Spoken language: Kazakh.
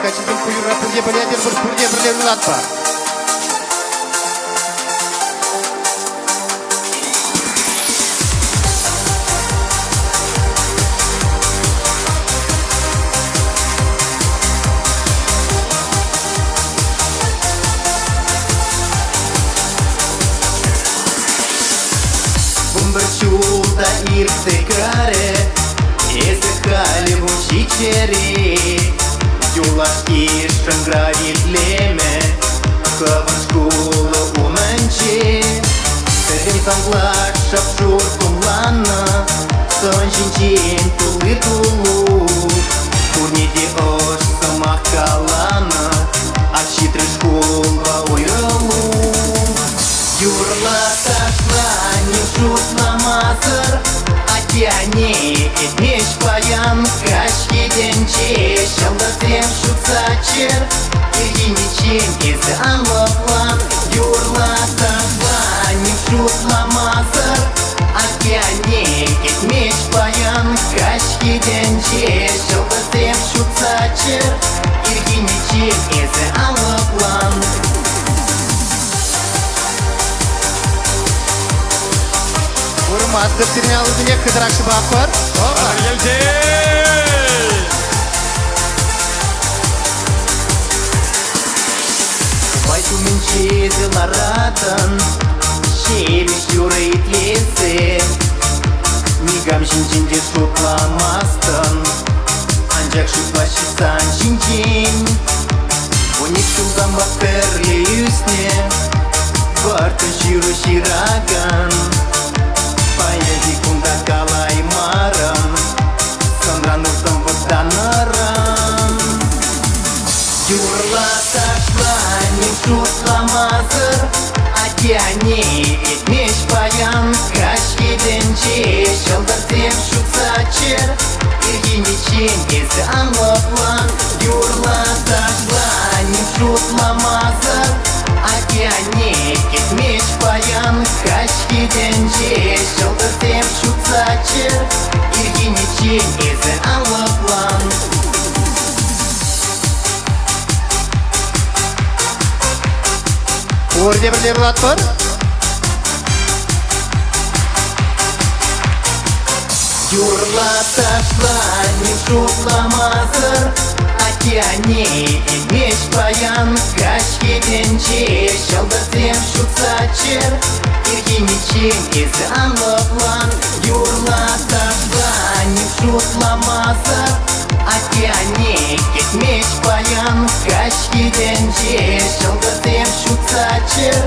качествен кuyura pulga milliarder bir pulga birlar var. Бумбарчулда иртекаре, езекали мучичери, юлашки шангравит леме, хаван школа уманчи, средин санглак шапшур кумлана, сонжинчин тулы тулу, турниди ош самах калана, арчитры школа уйралу. Юрла ташла, не шут намазыр, атяне этмеш паян, кашки денче, шалда тем шут сачер, иргиничен изе анлаплан. Юрла ташла, не шут намазыр, атяне этмеш паян, кашки денче, шалда тем шут сачер, иргиничен изе анлаплан. Master serial üzerine kıdrakçı bakır. Geldi. Baytu minçizi laratan, şemiş yüreğit leze, migam şinçince şutlamazdan, ancak şutlaşırsan şinçin. Unik şuldan bakterli üstüne, vartın şiru şiragan. Поеди кунда калай маран, Сандрануртам воданаран. Юрла ташла, не шутла мазыр, Атяне этмеш паян, Кашки денче, шалдар тем шут сачер, Иргиничен изе анлаплан. Юрла ташла, не шутла мазыр, Атяне этмеш паян, Кашки денче, шалдар тем шут сачер, Иргиничен изе анлаплан. Orada bir level var. Юрла ташла, не шутла мазыр, Атяне этмеш паян, Кашки денче, шалдар тем шут сачер, Иргиничен изе анлаплан. Юрла ташла, не шутла мазыр, Атяне этмеш паян, Кашки денче, шалдар тем шут сачер,